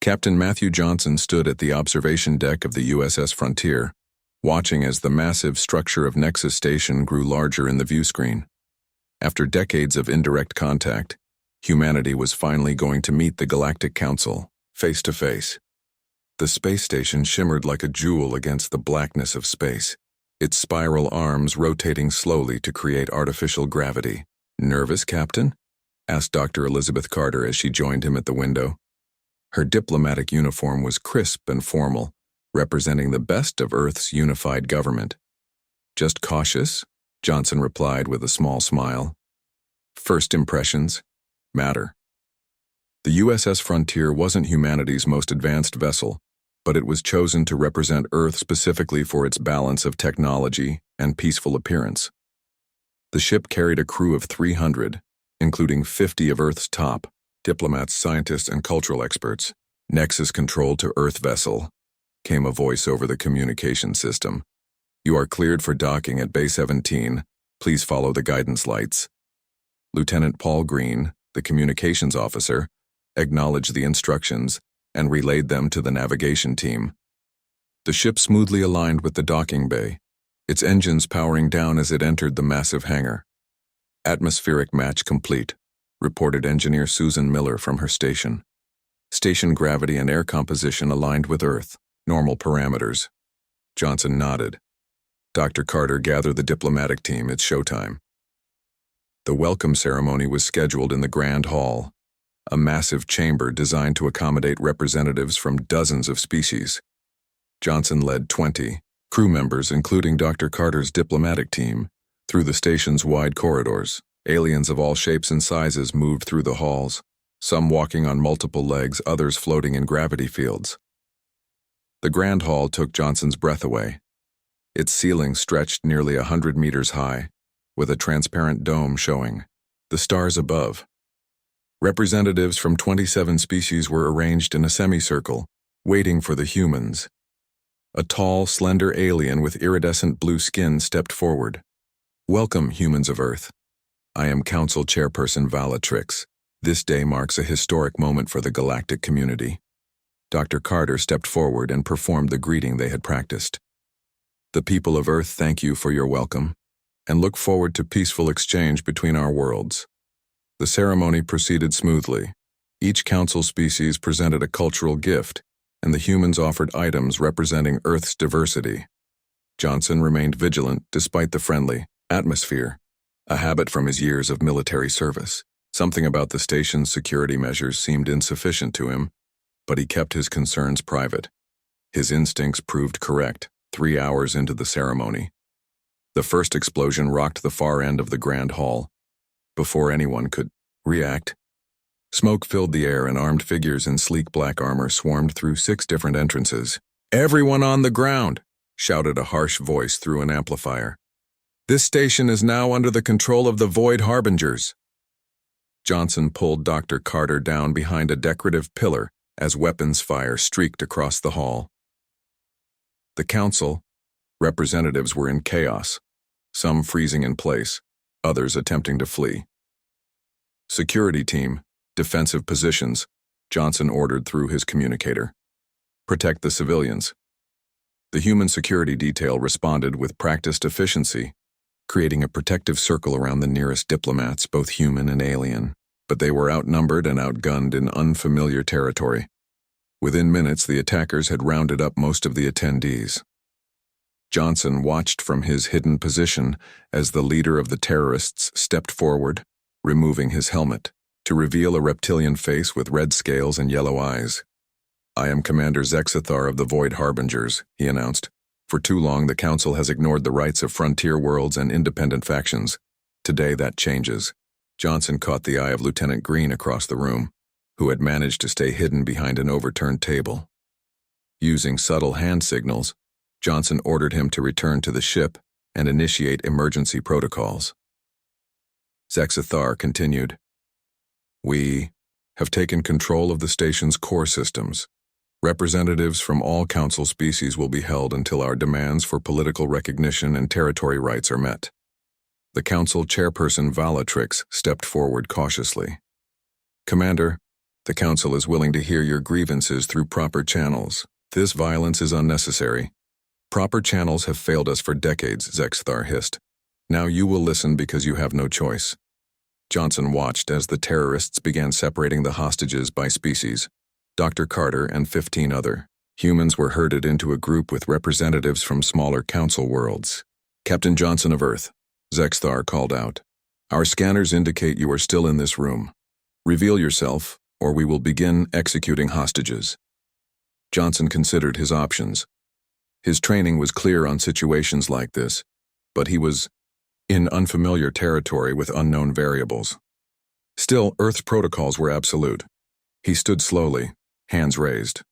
Captain Matthew Johnson stood at the observation deck of the USS Frontier, watching as the massive structure of Nexus Station grew larger in the viewscreen. After decades of indirect contact, humanity was finally going to meet the Galactic Council, face to face. The space station shimmered like a jewel against the blackness of space, its spiral arms rotating slowly to create artificial gravity. "Nervous, Captain?" asked Dr. Elizabeth Carter as she joined him at the window. Her diplomatic uniform was crisp and formal, representing the best of Earth's unified government. "Just cautious," Johnson replied with a small smile. "First impressions matter." The USS Frontier wasn't humanity's most advanced vessel, but it was chosen to represent Earth specifically for its balance of technology and peaceful appearance. The ship carried a crew of 300, including 50 of Earth's top diplomats, scientists, and cultural experts. "Nexus control to Earth vessel," came a voice over the communication system. "You are cleared for docking at Bay 17. Please follow the guidance lights." Lieutenant Paul Green, the communications officer, acknowledged the instructions and relayed them to the navigation team. The ship smoothly aligned with the docking bay, its engines powering down as it entered the massive hangar. "Atmospheric match complete," reported engineer Susan Miller from her station. "Station gravity and air composition aligned with Earth, normal parameters." Johnson nodded. Dr. Carter gathered the diplomatic team. "It's showtime." The welcome ceremony was scheduled in the Grand Hall, a massive chamber designed to accommodate representatives from dozens of species. Johnson led 20 crew members, including Dr. Carter's diplomatic team, through the station's wide corridors. Aliens of all shapes and sizes moved through the halls, some walking on multiple legs, others floating in gravity fields. The Grand Hall took Johnson's breath away. Its ceiling stretched nearly 100 meters high, with a transparent dome showing the stars above. Representatives from 27 species were arranged in a semicircle, waiting for the humans. A tall, slender alien with iridescent blue skin stepped forward. "Welcome, humans of Earth. I am Council Chairperson Valatrix. This day marks a historic moment for the galactic community." Dr. Carter stepped forward and performed the greeting they had practiced. "The people of Earth thank you for your welcome, and look forward to peaceful exchange between our worlds." The ceremony proceeded smoothly. Each council species presented a cultural gift, and the humans offered items representing Earth's diversity. Johnson remained vigilant despite the friendly atmosphere, a habit from his years of military service. Something about the station's security measures seemed insufficient to him, but he kept his concerns private. His instincts proved correct 3 hours into the ceremony. The first explosion rocked the far end of the Grand Hall. Before anyone could react, smoke filled the air and armed figures in sleek black armor swarmed through 6 different entrances. "Everyone on the ground!" shouted a harsh voice through an amplifier. "This station is now under the control of the Void Harbingers." Johnson pulled Dr. Carter down behind a decorative pillar as weapons fire streaked across the hall. The council representatives were in chaos, some freezing in place, others attempting to flee. "Security team, defensive positions," Johnson ordered through his communicator. "Protect the civilians." The human security detail responded with practiced efficiency, creating a protective circle around the nearest diplomats, both human and alien. But they were outnumbered and outgunned in unfamiliar territory. Within minutes, the attackers had rounded up most of the attendees. Johnson watched from his hidden position as the leader of the terrorists stepped forward, removing his helmet, to reveal a reptilian face with red scales and yellow eyes. "I am Commander Zexathar of the Void Harbingers," he announced. "For too long, the Council has ignored the rights of frontier worlds and independent factions. Today, that changes." Johnson caught the eye of Lieutenant Green across the room, who had managed to stay hidden behind an overturned table. Using subtle hand signals, Johnson ordered him to return to the ship and initiate emergency protocols. Zexathar continued, "We have taken control of the station's core systems. Representatives from all Council species will be held until our demands for political recognition and territory rights are met." The Council Chairperson Valatrix stepped forward cautiously. "Commander, The Council is willing to hear your grievances through proper channels. This violence is unnecessary. Proper channels have failed us for decades, Zexthar hissed. Now you will listen because you have no choice. Johnson watched as the terrorists began separating the hostages by species. Dr. Carter and 15 other humans were herded into a group with representatives from smaller council worlds. Captain Johnson of Earth, Zexthar called out. Our scanners indicate you are still in this room. Reveal yourself, or we will begin executing hostages. Johnson considered his options. His training was clear on situations like this, but he was in unfamiliar territory with unknown variables. Still, Earth's protocols were absolute. He stood slowly, hands raised.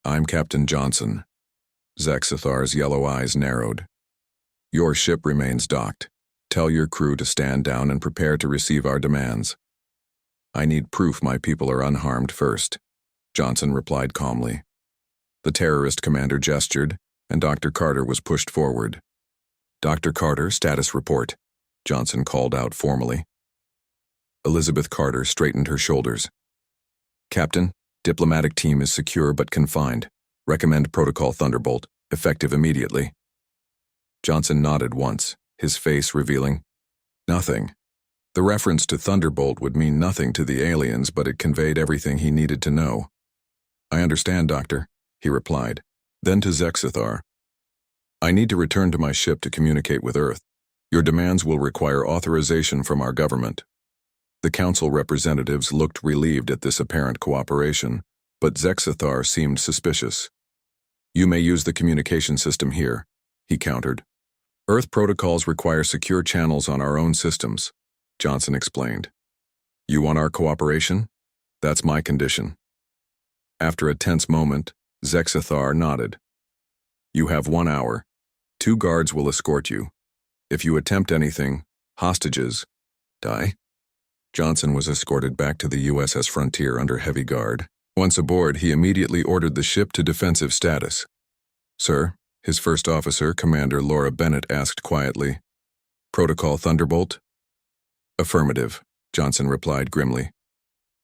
I'm Captain Johnson. Zexthar's yellow eyes narrowed. Your ship remains docked. Tell your crew to stand down and prepare to receive our demands. I need proof my people are unharmed first, Johnson replied calmly. The terrorist commander gestured, and Dr. Carter was pushed forward. Dr. Carter, status report, Johnson called out formally. Elizabeth Carter straightened her shoulders. Captain, diplomatic team is secure but confined. Recommend Protocol Thunderbolt, effective immediately. Johnson nodded once, his face revealing nothing. The reference to Thunderbolt would mean nothing to the aliens, but it conveyed everything he needed to know. I understand, Doctor, he replied. Then to Zexthar. I need to return to my ship to communicate with Earth. Your demands will require authorization from our government. The council representatives looked relieved at this apparent cooperation, but Zexthar seemed suspicious. You may use the communication system here, he countered. Earth protocols require secure channels on our own systems, Johnson explained. You want our cooperation? That's my condition. After a tense moment, Zexthar nodded. You have 1 hour. 2 guards will escort you. If you attempt anything, hostages die. Johnson was escorted back to the USS Frontier under heavy guard. Once aboard, he immediately ordered the ship to defensive status. Sir, his first officer, Commander Laura Bennett, asked quietly. Protocol Thunderbolt? Affirmative, Johnson replied grimly.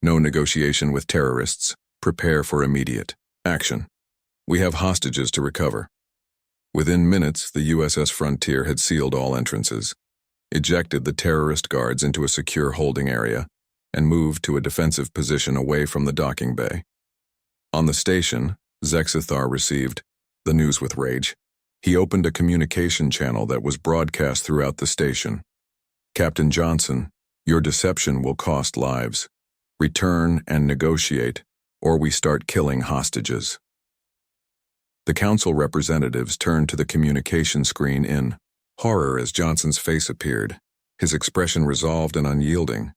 No negotiation with terrorists. Prepare for immediate action. We have hostages to recover. Within minutes, the USS Frontier had sealed all entrances, ejected the terrorist guards into a secure holding area, and moved to a defensive position away from the docking bay. On the station, Zexthar received the news with rage. He opened a communication channel that was broadcast throughout the station. Captain Johnson, your deception will cost lives. Return and negotiate, or we start killing hostages. The council representatives turned to the communication screen in horror as Johnson's face appeared, his expression resolved and unyielding.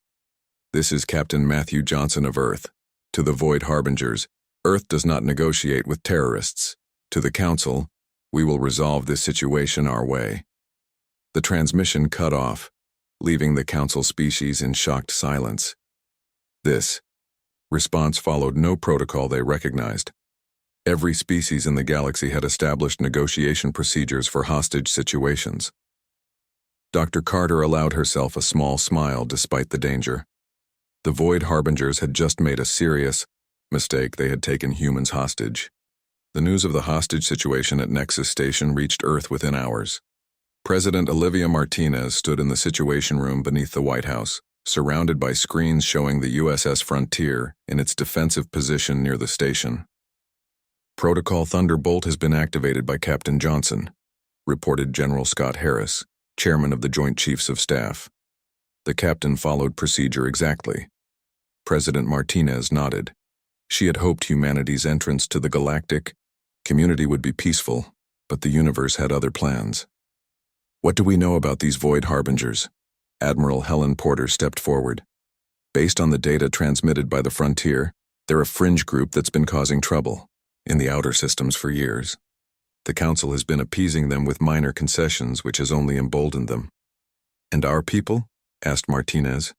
This is Captain Matthew Johnson of Earth. To the Void Harbingers, Earth does not negotiate with terrorists. To the council, we will resolve this situation our way. The transmission cut off, leaving the council species in shocked silence. This response followed no protocol they recognized. Every species in the galaxy had established negotiation procedures for hostage situations. Dr. Carter allowed herself a small smile despite the danger. The Void Harbingers had just made a serious mistake. They had taken humans hostage. The news of the hostage situation at Nexus Station reached Earth within hours. President Olivia Martinez stood in the Situation Room beneath the White House, surrounded by screens showing the USS Frontier in its defensive position near the station. Protocol Thunderbolt has been activated by Captain Johnson, reported General Scott Harris, chairman of the Joint Chiefs of Staff. The captain followed procedure exactly. President Martinez nodded. She had hoped humanity's entrance to the Galactic community would be peaceful, but the universe had other plans. What do we know about these Void Harbingers? Admiral Helen Porter stepped forward. Based on the data transmitted by the Frontier, they're a fringe group that's been causing trouble in the outer systems for years. The Council has been appeasing them with minor concessions, which has only emboldened them. And our people? Asked Martinez.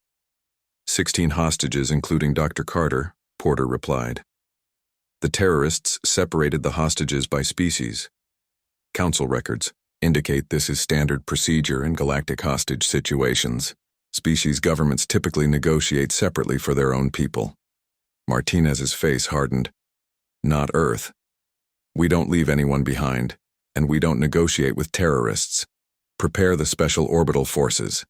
16 hostages, including Dr. Carter, Porter replied. The terrorists separated the hostages by species. Council records indicate this is standard procedure in galactic hostage situations. Species governments typically negotiate separately for their own people. Martinez's face hardened. Not Earth. We don't leave anyone behind, and we don't negotiate with terrorists. Prepare the Special Orbital Forces.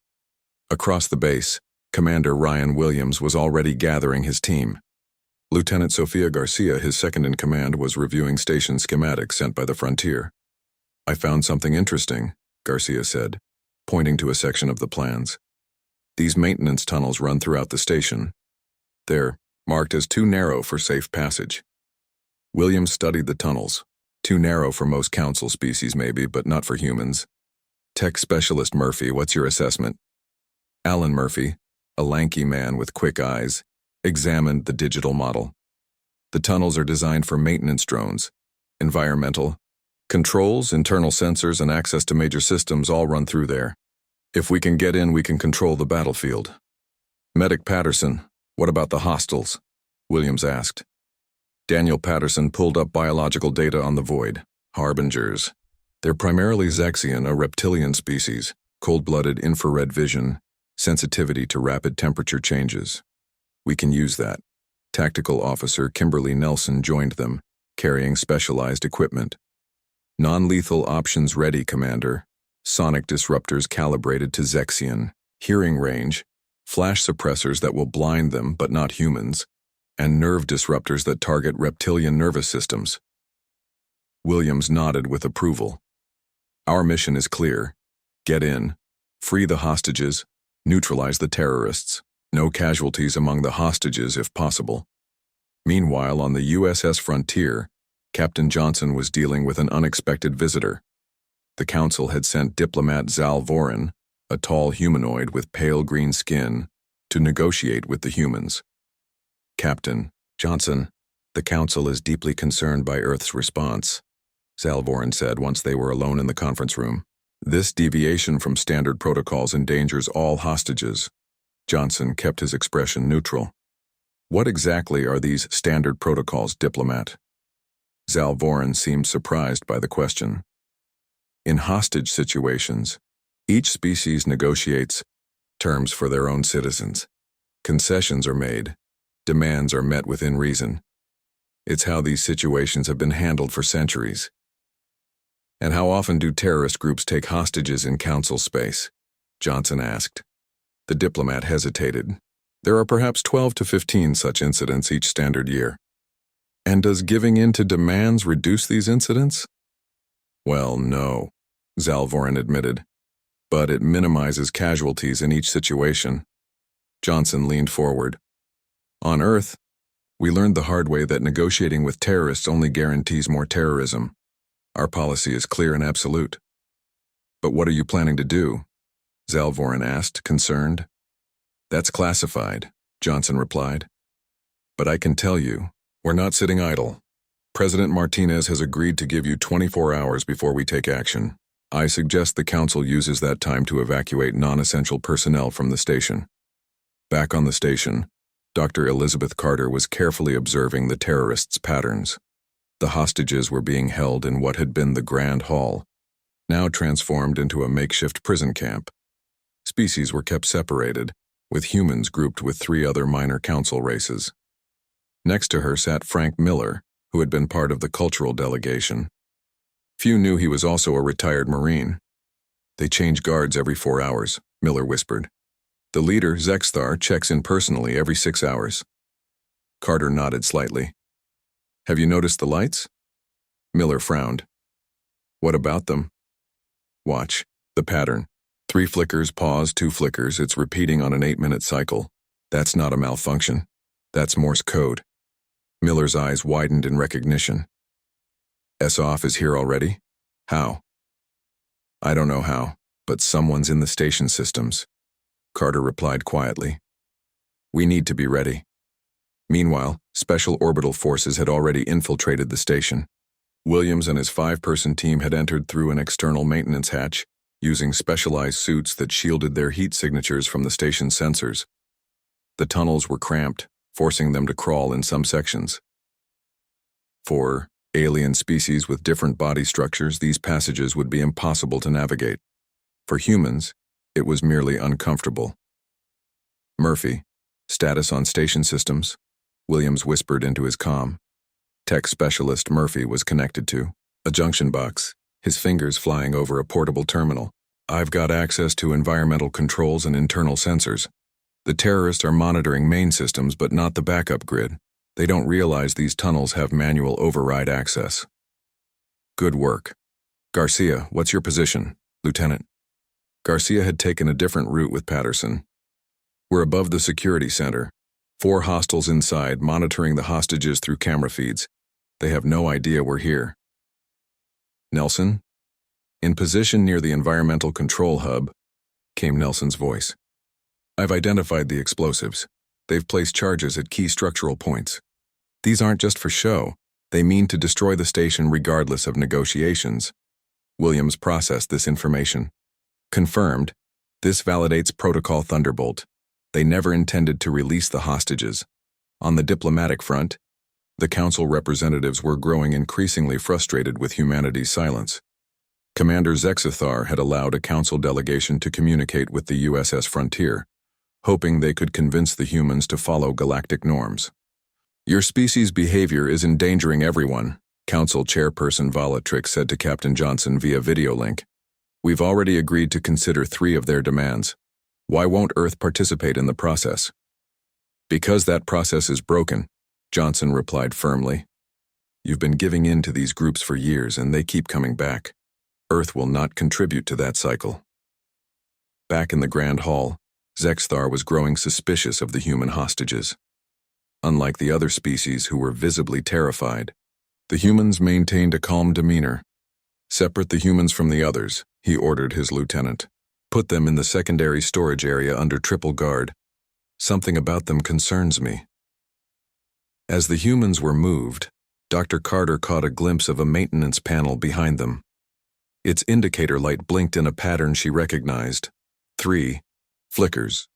Across the base, Commander Ryan Williams was already gathering his team. Lieutenant Sofia Garcia, his second-in-command, was reviewing station schematics sent by the Frontier. I found something interesting, Garcia said, pointing to a section of the plans. These maintenance tunnels run throughout the station. They're marked as too narrow for safe passage. Williams studied the tunnels. Too narrow for most council species maybe, but not for humans. Tech specialist Murphy, what's your assessment? Alan Murphy, a lanky man with quick eyes, examined the digital model. The tunnels are designed for maintenance drones, environmental, controls, internal sensors, and access to major systems all run through there. If we can get in, we can control the battlefield. Medic Patterson, what about the hostiles? Williams asked. Daniel Patterson pulled up biological data on the Void, harbingers. They're primarily Zexian, a reptilian species, cold-blooded infrared vision, sensitivity to rapid temperature changes. We can use that. Tactical Officer Kimberly Nelson joined them, carrying specialized equipment. Non-lethal options ready, Commander. Sonic disruptors calibrated to Zexian, hearing range, flash suppressors that will blind them but not humans, and nerve disruptors that target reptilian nervous systems. Williams nodded with approval. Our mission is clear. Get in, free the hostages, neutralize the terrorists. No casualties among the hostages if possible. Meanwhile, on the USS Frontier, Captain Johnson was dealing with an unexpected visitor. The Council had sent diplomat Zal Voren, a tall humanoid with pale green skin, to negotiate with the humans. Captain Johnson, the Council is deeply concerned by Earth's response, Zal Voren said once they were alone in the conference room. This deviation from standard protocols endangers all hostages. Johnson kept his expression neutral. What exactly are these standard protocols, diplomat? Zal Voren seemed surprised by the question. In hostage situations, each species negotiates terms for their own citizens. Concessions are made. Demands are met within reason. It's how these situations have been handled for centuries. And how often do terrorist groups take hostages in council space? Johnson asked. The diplomat hesitated. There are perhaps 12 to 15 such incidents each standard year. And does giving in to demands reduce these incidents? Well, no, Zal Voren admitted. But it minimizes casualties in each situation. Johnson leaned forward. On Earth, we learned the hard way that negotiating with terrorists only guarantees more terrorism. Our policy is clear and absolute. But what are you planning to do? Zal Voren asked, concerned. That's classified, Johnson replied. But I can tell you, we're not sitting idle. President Martinez has agreed to give you 24 hours before we take action. I suggest the Council uses that time to evacuate non-essential personnel from the station. Back on the station, Dr. Elizabeth Carter was carefully observing the terrorists' patterns. The hostages were being held in what had been the Grand Hall, now transformed into a makeshift prison camp. Species were kept separated, with humans grouped with 3 other minor council races. Next to her sat Frank Miller, who had been part of the cultural delegation. Few knew he was also a retired Marine. They change guards every 4 hours, Miller whispered. The leader, Zexthar, checks in personally every 6 hours. Carter nodded slightly. Have you noticed the lights? Miller frowned. What about them? Watch, the pattern. 3 flickers, pause, 2 flickers, it's repeating on an 8-minute cycle. That's not a malfunction. That's Morse code. Miller's eyes widened in recognition. S-Off is here already? How? I don't know how, but someone's in the station systems. Carter replied quietly. We need to be ready. Meanwhile, Special Orbital Forces had already infiltrated the station. Williams and his 5-person team had entered through an external maintenance hatch, using specialized suits that shielded their heat signatures from the station's sensors. The tunnels were cramped, forcing them to crawl in some sections. For alien species with different body structures, these passages would be impossible to navigate. For humans, it was merely uncomfortable. Murphy, status on station systems? Williams whispered into his comm. Tech specialist Murphy was connected to a junction box, his fingers flying over a portable terminal. I've got access to environmental controls and internal sensors. The terrorists are monitoring main systems but not the backup grid. They don't realize these tunnels have manual override access. Good work. Garcia, what's your position, Lieutenant? Garcia had taken a different route with Patterson. We're above the security center. 4 hostiles inside, monitoring the hostages through camera feeds. They have no idea we're here. Nelson? In position near the environmental control hub, came Nelson's voice. I've identified the explosives. They've placed charges at key structural points. These aren't just for show. They mean to destroy the station regardless of negotiations. Williams processed this information. Confirmed. This validates Protocol Thunderbolt. They never intended to release the hostages. On the diplomatic front, the council representatives were growing increasingly frustrated with humanity's silence. Commander Zexithar had allowed a council delegation to communicate with the USS Frontier, hoping they could convince the humans to follow galactic norms. Your species' behavior is endangering everyone, Council Chairperson Volatrix said to Captain Johnson via video link. We've already agreed to consider 3 of their demands. Why won't Earth participate in the process? Because that process is broken, Johnson replied firmly. You've been giving in to these groups for years and they keep coming back. Earth will not contribute to that cycle. Back in the Grand Hall, Zexthar was growing suspicious of the human hostages. Unlike the other species who were visibly terrified, the humans maintained a calm demeanor. Separate the humans from the others, he ordered his lieutenant. Put them in the secondary storage area under triple guard. Something about them concerns me. As the humans were moved, Dr. Carter caught a glimpse of a maintenance panel behind them. Its indicator light blinked in a pattern she recognized. 3 flickers.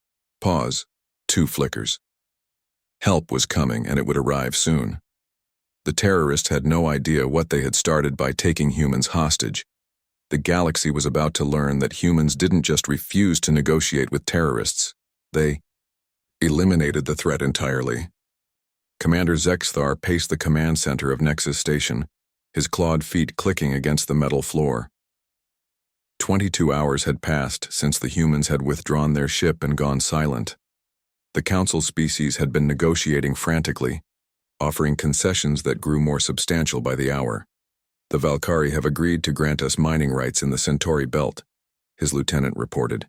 Pause. 2 flickers. Help was coming and it would arrive soon. The terrorists had no idea what they had started by taking humans hostage. The galaxy was about to learn that humans didn't just refuse to negotiate with terrorists. They eliminated the threat entirely. Commander Zexthar paced the command center of Nexus Station, his clawed feet clicking against the metal floor. 22 hours had passed since the humans had withdrawn their ship and gone silent. The Council species had been negotiating frantically, offering concessions that grew more substantial by the hour. The Valkyrie have agreed to grant us mining rights in the Centauri Belt, his lieutenant reported.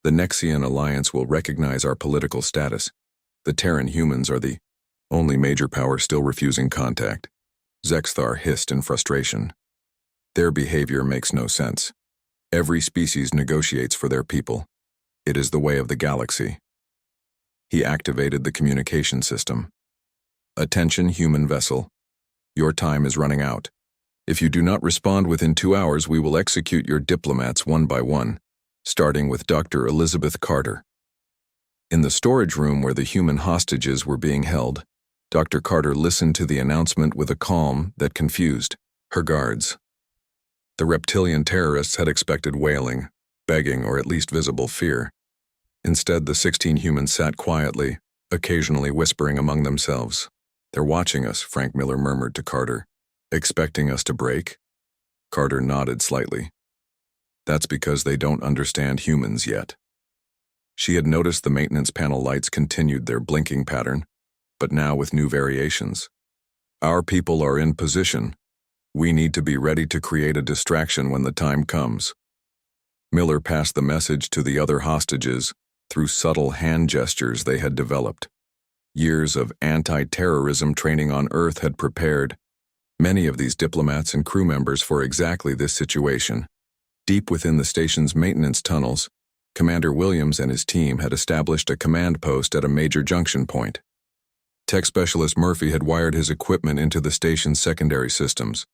The Nexian Alliance will recognize our political status. The Terran humans are the only major power still refusing contact. Zexthar hissed in frustration. Their behavior makes no sense. Every species negotiates for their people. It is the way of the galaxy. He activated the communication system. Attention, human vessel. Your time is running out. If you do not respond within 2 hours, we will execute your diplomats one by one, starting with Dr. Elizabeth Carter. In the storage room where the human hostages were being held, Dr. Carter listened to the announcement with a calm that confused her guards. The reptilian terrorists had expected wailing, begging, or at least visible fear. Instead, the 16 humans sat quietly, occasionally whispering among themselves. They're watching us, Frank Miller murmured to Carter. Expecting us to break? Carter nodded slightly. That's because they don't understand humans yet. She had noticed the maintenance panel lights continued their blinking pattern, but now with new variations. Our people are in position. We need to be ready to create a distraction when the time comes. Miller passed the message to the other hostages through subtle hand gestures they had developed. Years of anti-terrorism training on Earth had prepared many of these diplomats and crew members for exactly this situation. Deep within the station's maintenance tunnels, Commander Williams and his team had established a command post at a major junction point. Tech Specialist Murphy had wired his equipment into the station's secondary systems.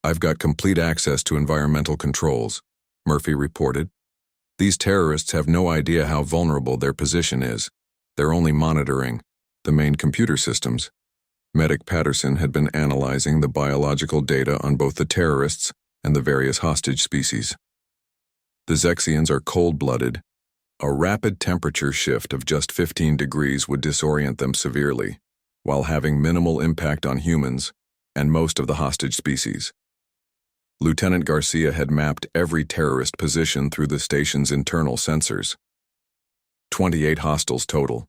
I've got complete access to environmental controls, Murphy reported. These terrorists have no idea how vulnerable their position is. They're only monitoring the main computer systems. Medic Patterson had been analyzing the biological data on both the terrorists and the various hostage species. The Zexians are cold-blooded. A rapid temperature shift of just 15 degrees would disorient them severely. while having minimal impact on humans and most of the hostage species. Lieutenant Garcia had mapped every terrorist position through the station's internal sensors. 28 hostiles total,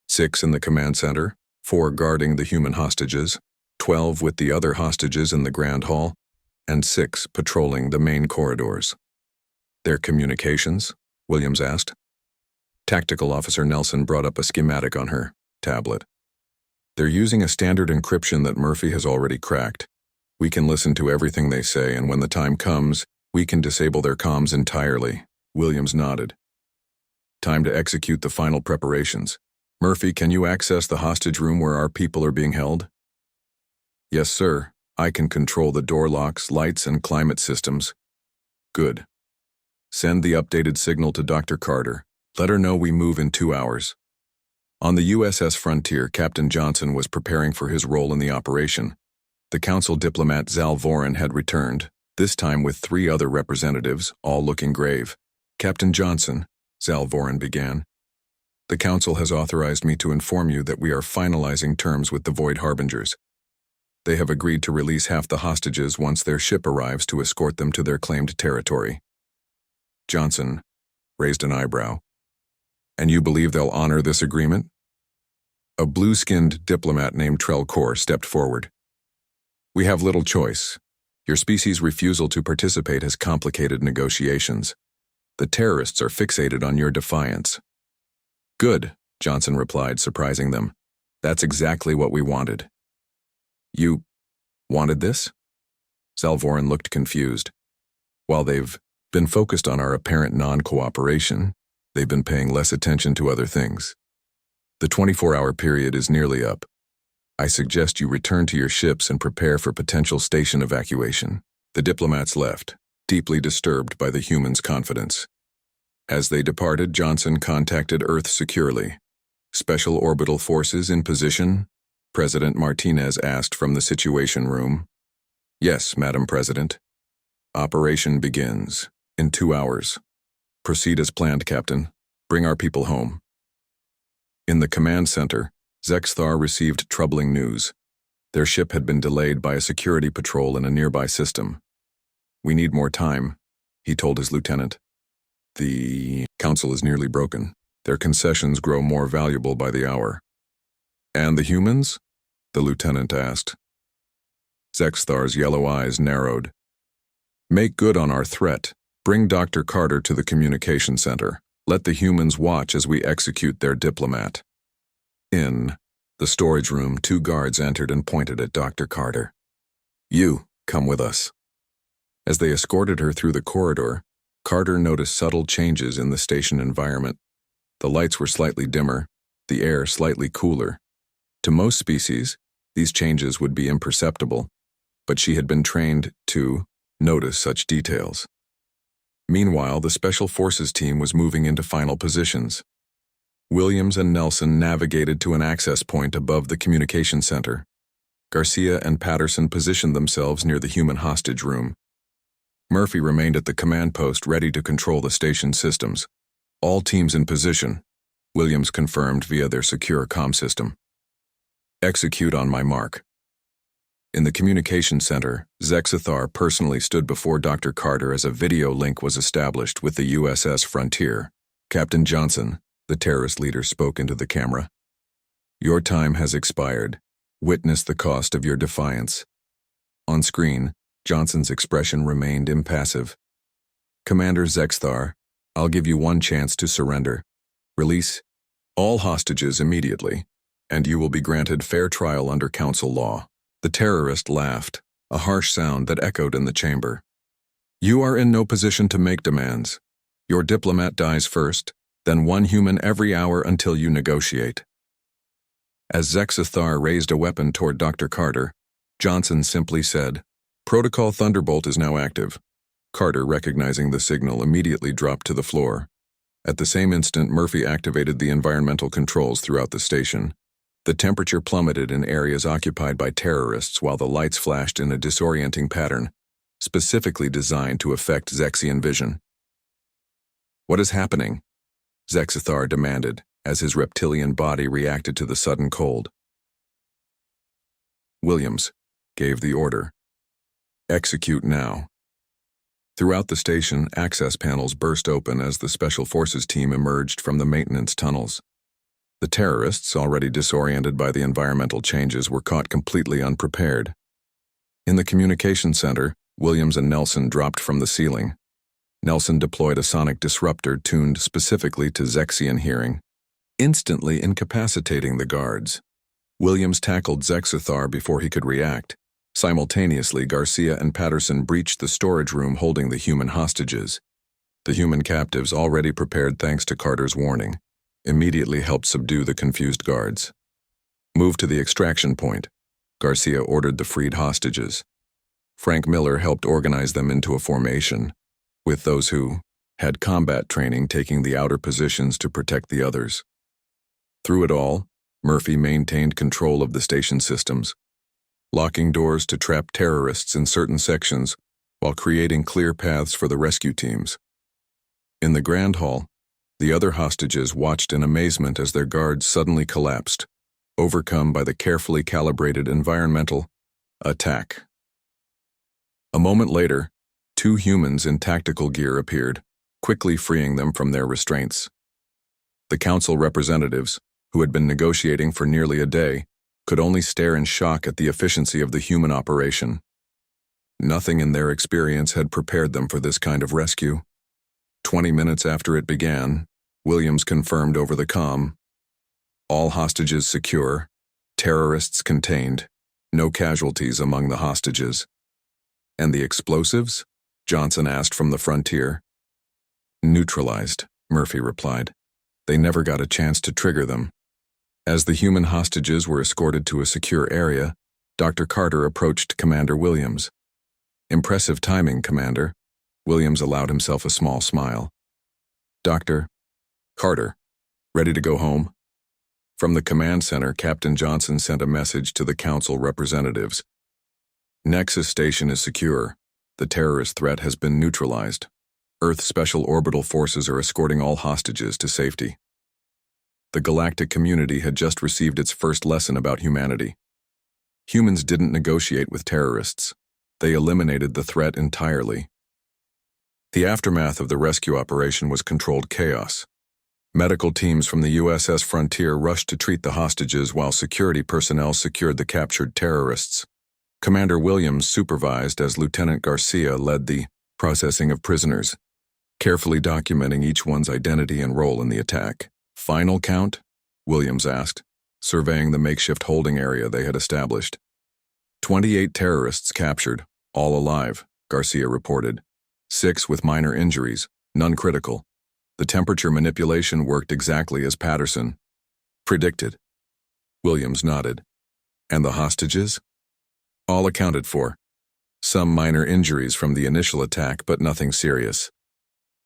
6 in the command center, 4 guarding the human hostages, 12 with the other hostages in the Grand Hall, and 6 patrolling the main corridors. Their communications? Williams asked. Tactical Officer Nelson brought up a schematic on her tablet. They're using a standard encryption that Murphy has already cracked. We can listen to everything they say, and when the time comes, we can disable their comms entirely. Williams nodded. Time to execute the final preparations. Murphy, can you access the hostage room where our people are being held? Yes, sir. I can control the door locks, lights, and climate systems. Good. Send the updated signal to Dr. Carter. Let her know we move in 2 hours. On the USS Frontier, Captain Johnson was preparing for his role in the operation. The council diplomat Zal Voren had returned, this time with 3 other representatives, all looking grave. Captain Johnson, Zal Voren began. The council has authorized me to inform you that we are finalizing terms with the Void Harbingers. They have agreed to release half the hostages once their ship arrives to escort them to their claimed territory. Johnson raised an eyebrow. And you believe they'll honor this agreement? A blue-skinned diplomat named Trelcor stepped forward. We have little choice. Your species' refusal to participate has complicated negotiations. The terrorists are fixated on your defiance. Good, Johnson replied, surprising them. That's exactly what we wanted. You wanted this? Zal Voren looked confused. While they've been focused on our apparent non-cooperation, they've been paying less attention to other things. The 24-hour period is nearly up. I suggest you return to your ships and prepare for potential station evacuation. The diplomats left, deeply disturbed by the humans' confidence. As they departed, Johnson contacted Earth securely. Special orbital forces in position? President Martinez asked from the Situation Room. Yes, Madam President. Operation begins in 2 hours. Proceed as planned, Captain. Bring our people home. In the command center, Zexthar received troubling news. Their ship had been delayed by a security patrol in a nearby system. We need more time, he told his lieutenant. The council is nearly broken. Their concessions grow more valuable by the hour. And the humans? The lieutenant asked. Zexthar's yellow eyes narrowed. Make good on our threat. Bring Dr. Carter to the communication center. Let the humans watch as we execute their diplomat. In the storage room, 2 guards entered and pointed at Dr. Carter. You, come with us. As they escorted her through the corridor, Carter noticed subtle changes in the station environment. The lights were slightly dimmer, the air slightly cooler. To most species, these changes would be imperceptible, but she had been trained to notice such details. Meanwhile, the Special Forces team was moving into final positions. Williams and Nelson navigated to an access point above the communication center. Garcia and Patterson positioned themselves near the human hostage room. Murphy remained at the command post ready to control the station systems. All teams in position, Williams confirmed via their secure comm system. Execute on my mark. In the communication center, Zexthar personally stood before Dr. Carter as a video link was established with the USS Frontier. Captain Johnson, the terrorist leader, spoke into the camera. Your time has expired. Witness the cost of your defiance. On screen, Johnson's expression remained impassive. Commander Zexthar, I'll give you one chance to surrender. Release all hostages immediately, and you will be granted fair trial under council law. The terrorist laughed, a harsh sound that echoed in the chamber. You are in no position to make demands. Your diplomat dies first, then 1 human every hour until you negotiate. As Zexthar raised a weapon toward Dr. Carter, Johnson simply said, Protocol Thunderbolt is now active. Carter, recognizing the signal, immediately dropped to the floor. At the same instant, Murphy activated the environmental controls throughout the station. The temperature plummeted in areas occupied by terrorists while the lights flashed in a disorienting pattern, specifically designed to affect Zexian vision. What is happening? Zexthar demanded, as his reptilian body reacted to the sudden cold. Williams gave the order. Execute now. Throughout the station, access panels burst open as the Special Forces team emerged from the maintenance tunnels. The terrorists, already disoriented by the environmental changes, were caught completely unprepared. In the communication center, Williams and Nelson dropped from the ceiling. Nelson deployed a sonic disruptor tuned specifically to Zexian hearing, instantly incapacitating the guards. Williams tackled Zexithar before he could react. Simultaneously, Garcia and Patterson breached the storage room holding the human hostages. The human captives, already prepared thanks to Carter's warning, immediately helped subdue the confused guards. Move to the extraction point, Garcia ordered the freed hostages. Frank Miller helped organize them into a formation, with those who had combat training taking the outer positions to protect the others. Through it all, Murphy maintained control of the station systems, locking doors to trap terrorists in certain sections while creating clear paths for the rescue teams. In the Grand Hall, the other hostages watched in amazement as their guards suddenly collapsed, overcome by the carefully calibrated environmental attack. A moment later, 2 humans in tactical gear appeared, quickly freeing them from their restraints. The council representatives, who had been negotiating for nearly a day, could only stare in shock at the efficiency of the human operation. Nothing in their experience had prepared them for this kind of rescue. 20 minutes after it began, Williams confirmed over the comm, all hostages secure, terrorists contained, no casualties among the hostages. And the explosives? Johnson asked from the frontier. Neutralized, Murphy replied. They never got a chance to trigger them. As the human hostages were escorted to a secure area, Dr. Carter approached Commander Williams. Impressive timing, Commander. Williams allowed himself a small smile. Dr. Carter, ready to go home? From the command center, Captain Johnson sent a message to the council representatives. Nexus Station is secure. The terrorist threat has been neutralized. Earth Special Orbital Forces are escorting all hostages to safety. The Galactic community had just received its first lesson about humanity. Humans didn't negotiate with terrorists. They eliminated the threat entirely. The aftermath of the rescue operation was controlled chaos. Medical teams from the USS Frontier rushed to treat the hostages while security personnel secured the captured terrorists. Commander Williams supervised as Lieutenant Garcia led the processing of prisoners, carefully documenting each one's identity and role in the attack. Final count? Williams asked, surveying the makeshift holding area they had established. 28 terrorists captured, all alive, Garcia reported. 6 with minor injuries, none critical. The temperature manipulation worked exactly as Patterson predicted. Williams nodded. And the hostages? All accounted for. Some minor injuries from the initial attack, but nothing serious.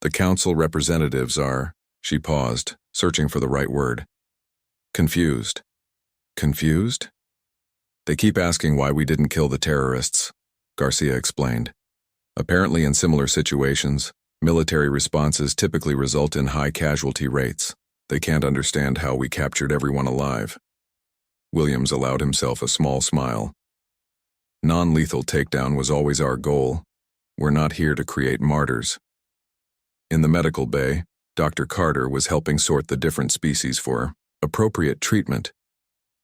The council representatives are, she paused, searching for the right word. Confused. Confused? They keep asking why we didn't kill the terrorists, Garcia explained. Apparently in similar situations, military responses typically result in high casualty rates. They can't understand how we captured everyone alive. Williams allowed himself a small smile. Non-lethal takedown was always our goal. We're not here to create martyrs. In the medical bay, Dr. Carter was helping sort the different species for appropriate treatment.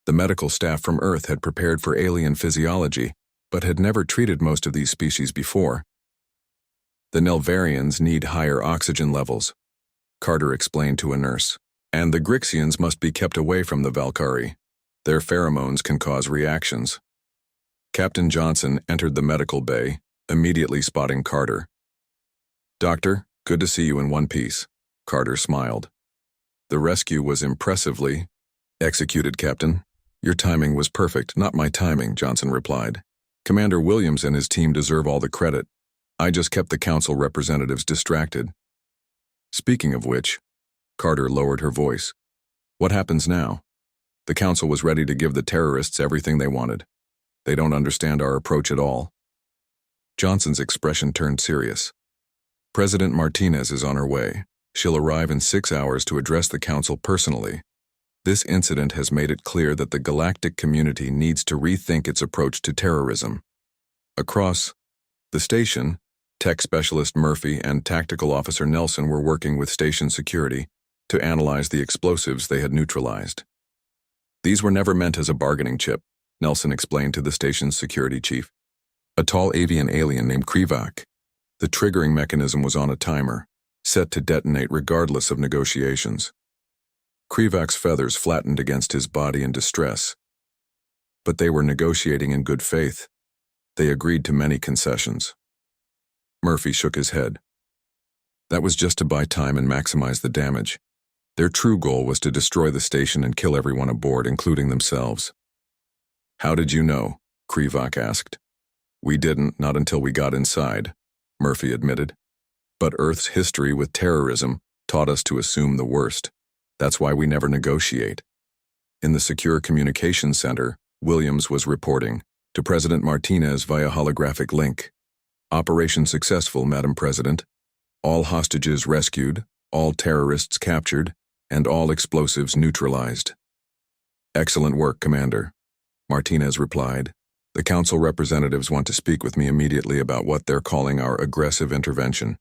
The medical staff from Earth had prepared for alien physiology, but had never treated most of these species before. The Nelvarians need higher oxygen levels, Carter explained to a nurse, and the Grixians must be kept away from the Valkyrie. Their pheromones can cause reactions. Captain Johnson entered the medical bay, immediately spotting Carter. Doctor, good to see you in one piece, Carter smiled. The rescue was impressively executed, Captain. Your timing was perfect, not my timing, Johnson replied. Commander Williams and his team deserve all the credit. I just kept the council representatives distracted. Speaking of which, Carter lowered her voice. What happens now? The council was ready to give the terrorists everything they wanted. They don't understand our approach at all. Johnson's expression turned serious. President Martinez is on her way. She'll arrive in 6 hours to address the council personally. This incident has made it clear that the galactic community needs to rethink its approach to terrorism. Across the station, tech specialist Murphy and tactical officer Nelson were working with station security to analyze the explosives they had neutralized. These were never meant as a bargaining chip, Nelson explained to the station's security chief. A tall avian alien named Krivak. The triggering mechanism was on a timer, set to detonate regardless of negotiations. Krivak's feathers flattened against his body in distress. But they were negotiating in good faith. They agreed to many concessions. Murphy shook his head. That was just to buy time and maximize the damage. Their true goal was to destroy the station and kill everyone aboard, including themselves. How did you know? Krivak asked. We didn't, not until we got inside, Murphy admitted. But Earth's history with terrorism taught us to assume the worst. That's why we never negotiate. In the Secure Communications Center, Williams was reporting to President Martinez via holographic link. Operation successful, Madam President. All hostages rescued, all terrorists captured, and all explosives neutralized. Excellent work, Commander, Martinez replied. The Council representatives want to speak with me immediately about what they're calling our aggressive intervention.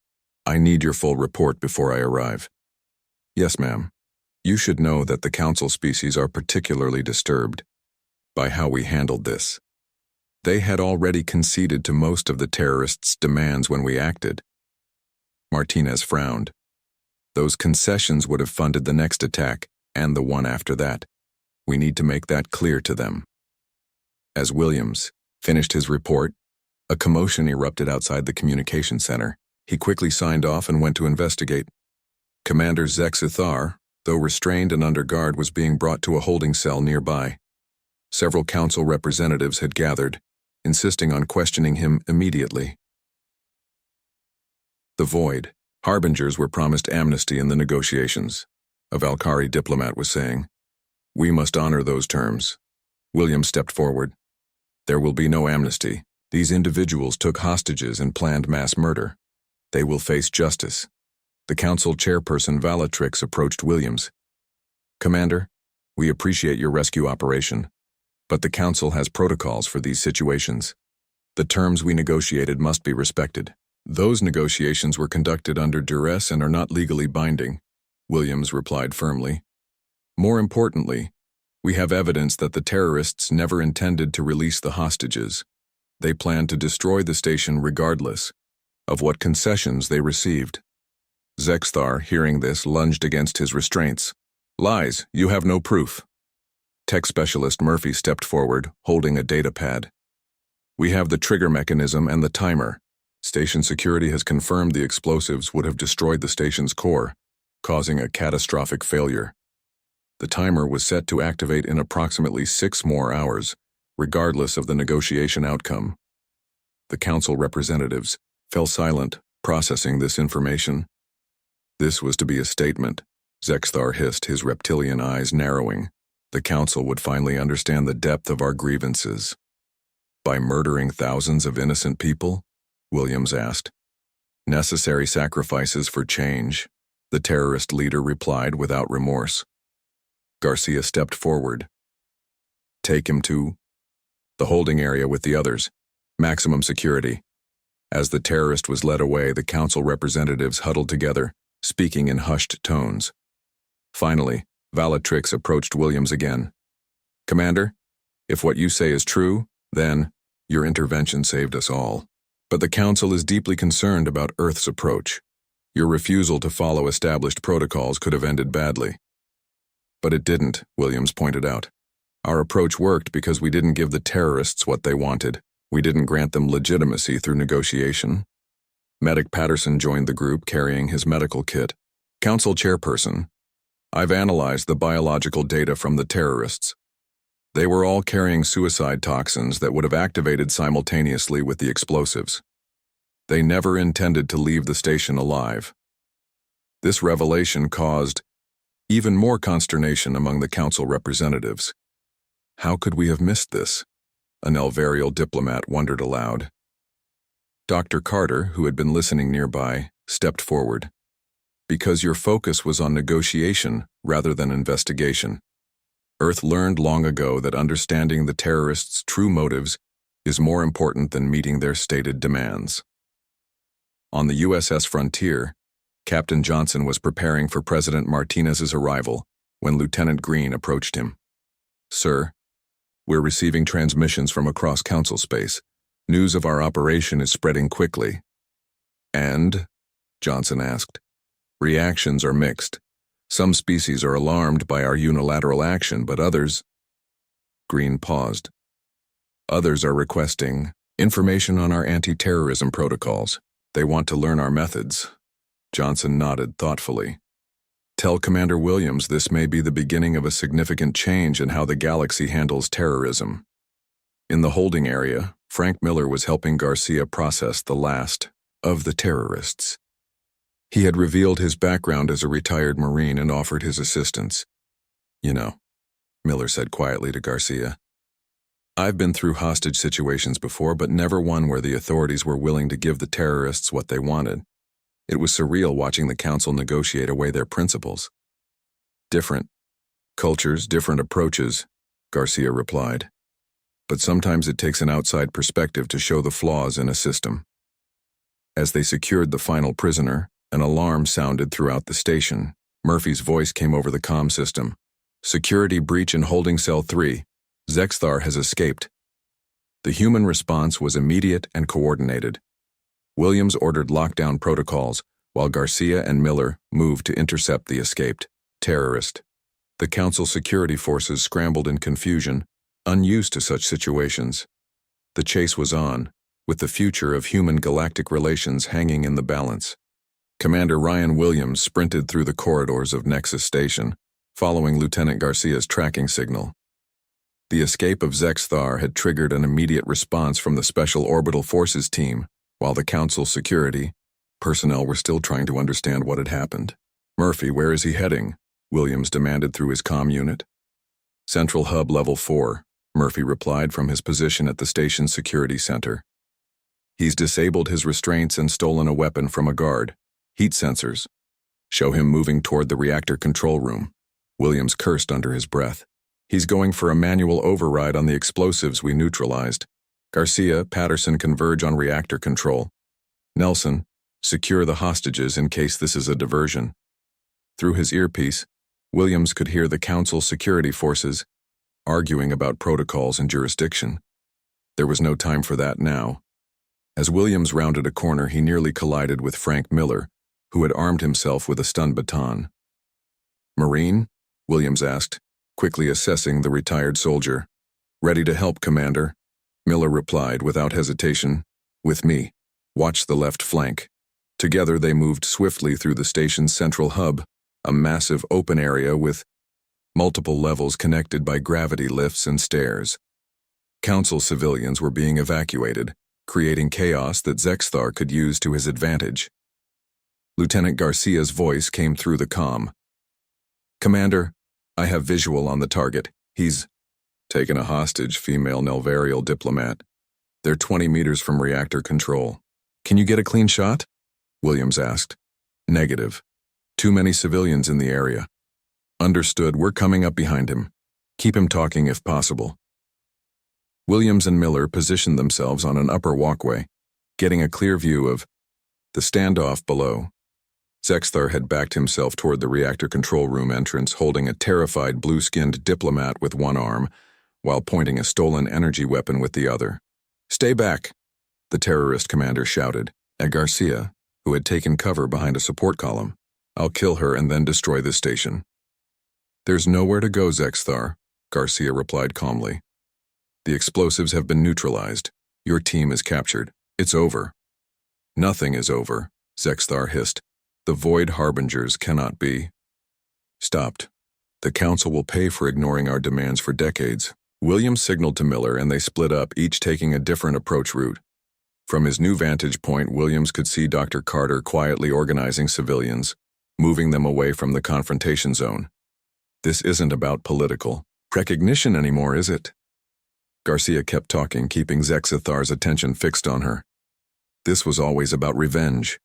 I need your full report before I arrive. Yes, ma'am. You should know that the Council species are particularly disturbed by how we handled this. They had already conceded to most of the terrorists' demands when we acted. Martinez frowned. Those concessions would have funded the next attack and the one after that. We need to make that clear to them. As Williams finished his report, a commotion erupted outside the communication center. He quickly signed off and went to investigate. Commander Zexithar, though restrained and under guard, was being brought to a holding cell nearby. Several council representatives had gathered, insisting on questioning him immediately. The Void. Harbingers were promised amnesty in the negotiations. A Valkyrie diplomat was saying. We must honor those terms. Williams stepped forward. There will be no amnesty. These individuals took hostages and planned mass murder. They will face justice. The council chairperson Valatrix approached Williams. Commander, we appreciate your rescue operation, but the council has protocols for these situations. The terms we negotiated must be respected. Those negotiations were conducted under duress and are not legally binding, Williams replied firmly. More importantly, we have evidence that the terrorists never intended to release the hostages. They planned to destroy the station regardless of what concessions they received. Zexthar, hearing this, lunged against his restraints. Lies, you have no proof. Tech specialist Murphy stepped forward, holding a data pad. We have the trigger mechanism and the timer. Station security has confirmed the explosives would have destroyed the station's core, causing a catastrophic failure. The timer was set to activate in approximately 6 more hours, regardless of the negotiation outcome. The council representatives fell silent, processing this information. This was to be a statement, Zexthar hissed, his reptilian eyes narrowing. The council would finally understand the depth of our grievances. By murdering thousands of innocent people? Williams asked. Necessary sacrifices for change, the terrorist leader replied without remorse. Garcia stepped forward. Take him to the holding area with the others. Maximum security. As the terrorist was led away, the council representatives huddled together, speaking in hushed tones. Finally, Valatrix approached Williams again. Commander, if what you say is true, then your intervention saved us all. But the Council is deeply concerned about Earth's approach. Your refusal to follow established protocols could have ended badly. But it didn't, Williams pointed out. Our approach worked because we didn't give the terrorists what they wanted. We didn't grant them legitimacy through negotiation. Medic Patterson joined the group carrying his medical kit. Council chairperson, I've analyzed the biological data from the terrorists. They were all carrying suicide toxins that would have activated simultaneously with the explosives. They never intended to leave the station alive. This revelation caused even more consternation among the council representatives. How could we have missed this? An Elverial diplomat wondered aloud. Dr. Carter, who had been listening nearby, stepped forward. Because your focus was on negotiation rather than investigation. Earth learned long ago that understanding the terrorists' true motives is more important than meeting their stated demands. On the USS Frontier, Captain Johnson was preparing for President Martinez's arrival when Lieutenant Green approached him. "Sir, we're receiving transmissions from across Council space. News of our operation is spreading quickly." "And?" Johnson asked. "Reactions are mixed. Some species are alarmed by our unilateral action, but others—" Green paused. "Others are requesting information on our anti-terrorism protocols. They want to learn our methods." Johnson nodded thoughtfully. "Tell Commander Williams this may be the beginning of a significant change in how the galaxy handles terrorism." In the holding area, Frank Miller was helping Garcia process the last of the terrorists. He had revealed his background as a retired Marine and offered his assistance. "You know," Miller said quietly to Garcia, "I've been through hostage situations before, but never one where the authorities were willing to give the terrorists what they wanted. It was surreal watching the Council negotiate away their principles." "Different cultures, different approaches," Garcia replied. "But sometimes it takes an outside perspective to show the flaws in a system." As they secured the final prisoner, an alarm sounded throughout the station. Murphy's voice came over the comm system. "Security breach in holding cell 3. Zexthar has escaped." The human response was immediate and coordinated. Williams ordered lockdown protocols, while Garcia and Miller moved to intercept the escaped terrorist. The Council security forces scrambled in confusion, unused to such situations. The chase was on, with the future of human-galactic relations hanging in the balance. Commander Ryan Williams sprinted through the corridors of Nexus Station, following Lieutenant Garcia's tracking signal. The escape of Zexthar had triggered an immediate response from the Special Orbital Forces team, while the Council security personnel were still trying to understand what had happened. "Murphy, where is he heading?" Williams demanded through his comm unit. "Central Hub Level 4, Murphy replied from his position at the station's security center. "He's disabled his restraints and stolen a weapon from a guard. Heat sensors. Show him moving toward the reactor control room." Williams cursed under his breath. "He's going for a manual override on the explosives we neutralized. Garcia, Patterson converge on reactor control. Nelson, secure the hostages in case this is a diversion." Through his earpiece, Williams could hear the Council security forces arguing about protocols and jurisdiction. There was no time for that now. As Williams rounded a corner, he nearly collided with Frank Miller, who had armed himself with a stun baton. "Marine?" Williams asked, quickly assessing the retired soldier. "Ready to help, Commander," Miller replied without hesitation. "With me. Watch the left flank." Together they moved swiftly through the station's central hub, a massive open area with multiple levels connected by gravity lifts and stairs. Council civilians were being evacuated, creating chaos that Zexthar could use to his advantage. Lieutenant Garcia's voice came through the comm. "Commander, I have visual on the target. He's taken a hostage, female Nelvarial diplomat. They're 20 meters from reactor control. Can you get a clean shot?" Williams asked. "Negative. Too many civilians in the area." "Understood, we're coming up behind him. Keep him talking if possible." Williams and Miller positioned themselves on an upper walkway, getting a clear view of the standoff below. Zexthar had backed himself toward the reactor control room entrance, holding a terrified blue-skinned diplomat with one arm, while pointing a stolen energy weapon with the other. "Stay back," the terrorist commander shouted at Garcia, who had taken cover behind a support column. "I'll kill her and then destroy this station." "There's nowhere to go, Zexthar," Garcia replied calmly. "The explosives have been neutralized. Your team is captured. It's over." "Nothing is over," Zexthar hissed. "The Void Harbingers cannot be stopped. The Council will pay for ignoring our demands for decades." Williams signaled to Miller and they split up, each taking a different approach route. From his new vantage point, Williams could see Dr. Carter quietly organizing civilians, moving them away from the confrontation zone. "This isn't about political recognition anymore, is it?" Garcia kept talking, keeping Zexthar's attention fixed on her. "This was always about revenge."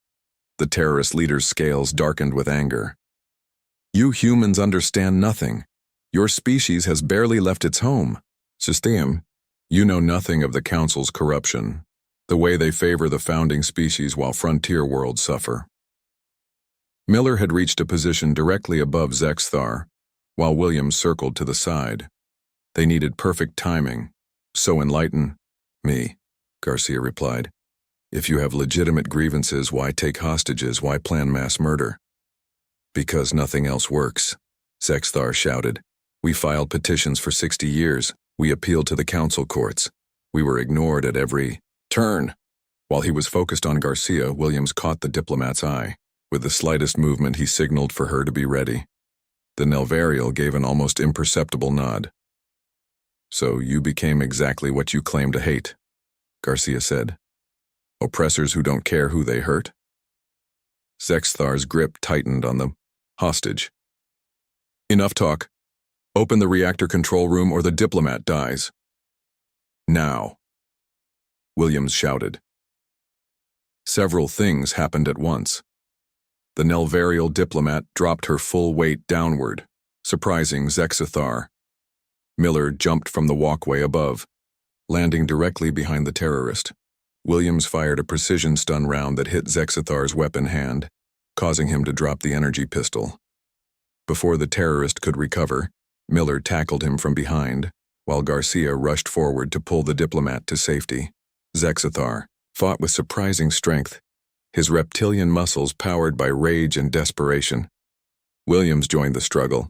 The terrorist leader's scales darkened with anger. "You humans understand nothing. Your species has barely left its home. System, you know nothing of the Council's corruption, the way they favor the founding species while frontier worlds suffer. Miller had reached a position directly above Zexthar, while Williams circled to the side. They needed perfect timing. So enlighten me, Garcia replied. If you have legitimate grievances, why take hostages? Why plan mass murder? Because nothing else works, Zexthar shouted. We filed petitions for 60 years. We appealed to the council courts. We were ignored at every turn. While he was focused on Garcia, Williams caught the diplomat's eye. With the slightest movement, he signaled for her to be ready. The Nelvarial gave an almost imperceptible nod. So you became exactly what you claim to hate, Garcia said. Oppressors who don't care who they hurt? Zexthar's grip tightened on the hostage. Enough talk. Open the reactor control room or the diplomat dies. Now, Williams shouted. Several things happened at once. The Nelvarial diplomat dropped her full weight downward, surprising Zexthar. Miller jumped from the walkway above, landing directly behind the terrorist. Williams fired a precision stun round that hit Zexthar's weapon hand, causing him to drop the energy pistol. Before the terrorist could recover, Miller tackled him from behind, while Garcia rushed forward to pull the diplomat to safety. Zexthar fought with surprising strength, his reptilian muscles powered by rage and desperation. Williams joined the struggle,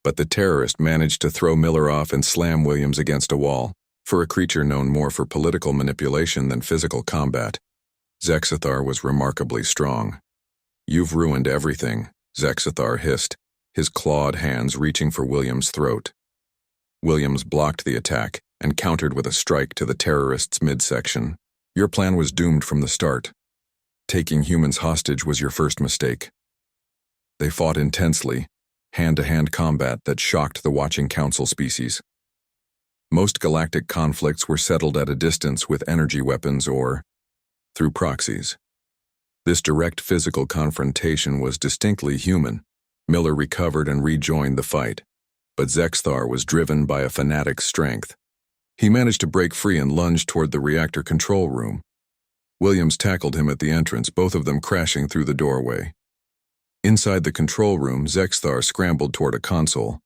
but the terrorist managed to throw Miller off and slam Williams against a wall. For a creature known more for political manipulation than physical combat, Zexthar was remarkably strong. You've ruined everything, Zexthar hissed, his clawed hands reaching for Williams' throat. Williams blocked the attack and countered with a strike to the terrorist's midsection. Your plan was doomed from the start. Taking humans hostage was your first mistake. They fought intensely, hand-to-hand combat that shocked the watching council species. Most galactic conflicts were settled at a distance with energy weapons or through proxies. This direct physical confrontation was distinctly human. Miller recovered and rejoined the fight, but Zexthar was driven by a fanatic's strength. He managed to break free and lunge toward the reactor control room. Williams tackled him at the entrance, both of them crashing through the doorway. Inside the control room, Zexthar scrambled toward a console.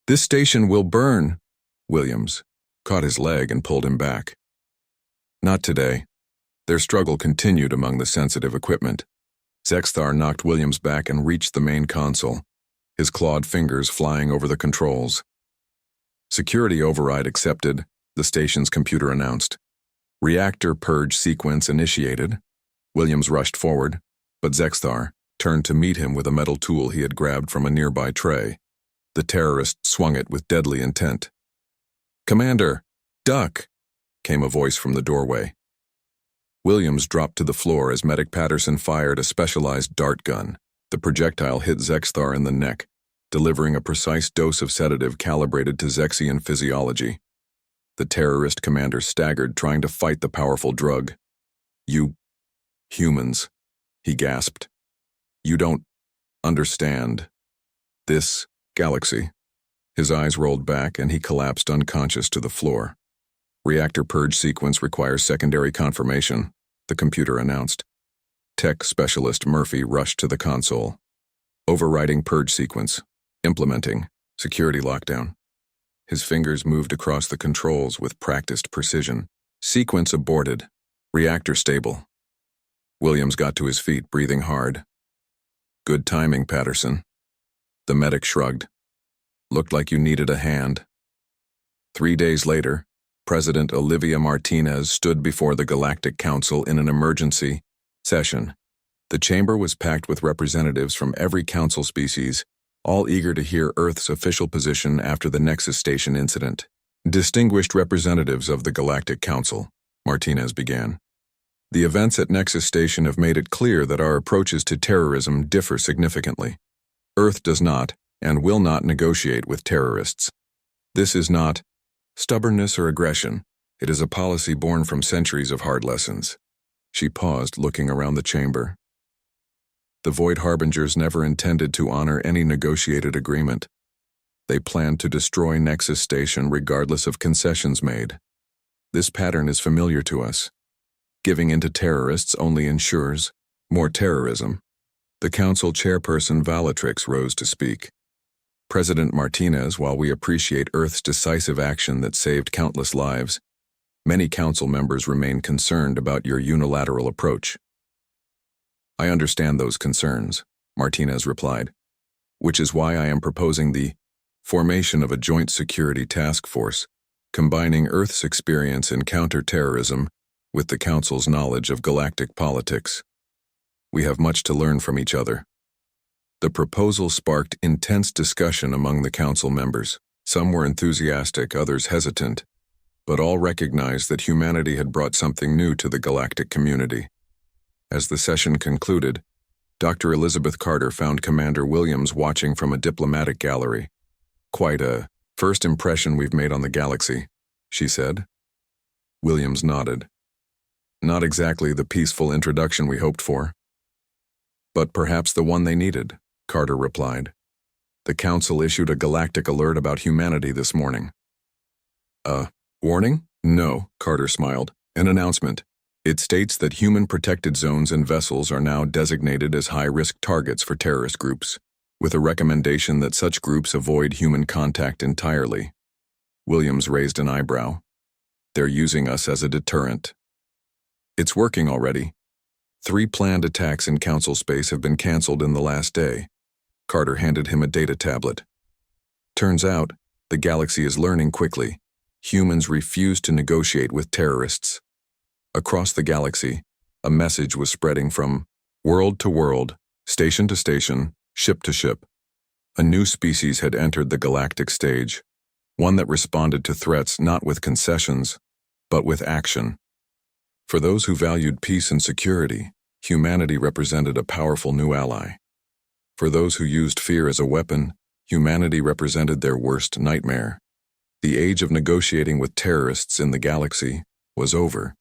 This station will burn, Williams caught his leg and pulled him back. Not today. Their struggle continued among the sensitive equipment. Zexthar knocked Williams back and reached the main console, his clawed fingers flying over the controls. Security override accepted, the station's computer announced. Reactor purge sequence initiated. Williams rushed forward, but Zexthar turned to meet him with a metal tool he had grabbed from a nearby tray. The terrorist swung it with deadly intent. Commander, duck, came a voice from the doorway. Williams dropped to the floor as Medic Patterson fired a specialized dart gun. The projectile hit Zexthar in the neck, delivering a precise dose of sedative calibrated to Zexian physiology. The terrorist commander staggered, trying to fight the powerful drug. You humans, he gasped. You don't understand this galaxy. His eyes rolled back and he collapsed unconscious to the floor. Reactor purge sequence requires secondary confirmation, the computer announced. Tech specialist Murphy rushed to the console. Overriding purge sequence. Implementing. Security lockdown. His fingers moved across the controls with practiced precision. Sequence aborted. Reactor stable. Williams got to his feet, breathing hard. Good timing, Patterson. The medic shrugged. Looked like you needed a hand. 3 days later, President Olivia Martinez stood before the Galactic Council in an emergency session. The chamber was packed with representatives from every council species, all eager to hear Earth's official position after the Nexus Station incident. Distinguished representatives of the Galactic Council, Martinez began. The events at Nexus Station have made it clear that our approaches to terrorism differ significantly. Earth does not and will not negotiate with terrorists. This is not stubbornness or aggression. It is a policy born from centuries of hard lessons. She paused, looking around the chamber. The Void Harbingers never intended to honor any negotiated agreement. They planned to destroy Nexus Station regardless of concessions made. This pattern is familiar to us. Giving in to terrorists only ensures more terrorism. The council chairperson Valatrix rose to speak. President Martinez, while we appreciate Earth's decisive action that saved countless lives, many council members remain concerned about your unilateral approach. I understand those concerns, Martinez replied, which is why I am proposing the formation of a joint security task force, combining Earth's experience in counter-terrorism with the Council's knowledge of galactic politics. We have much to learn from each other. The proposal sparked intense discussion among the Council members. Some were enthusiastic, others hesitant, but all recognized that humanity had brought something new to the galactic community. As the session concluded, Dr. Elizabeth Carter found Commander Williams watching from a diplomatic gallery. "Quite a first impression we've made on the galaxy," she said. Williams nodded. "Not exactly the peaceful introduction we hoped for, but perhaps the one they needed," Carter replied. "The Council issued a galactic alert about humanity this morning." "A warning?" "No," Carter smiled. "An announcement. It states that human-protected zones and vessels are now designated as high-risk targets for terrorist groups, with a recommendation that such groups avoid human contact entirely." Williams raised an eyebrow. "They're using us as a deterrent." "It's working already. 3 planned attacks in Council space have been canceled in the last day." Carter handed him a data tablet. "Turns out, the galaxy is learning quickly. Humans refuse to negotiate with terrorists." Across the galaxy, a message was spreading from world to world, station to station, ship to ship. A new species had entered the galactic stage, one that responded to threats not with concessions, but with action. For those who valued peace and security, humanity represented a powerful new ally. For those who used fear as a weapon, humanity represented their worst nightmare. The age of negotiating with terrorists in the galaxy was over.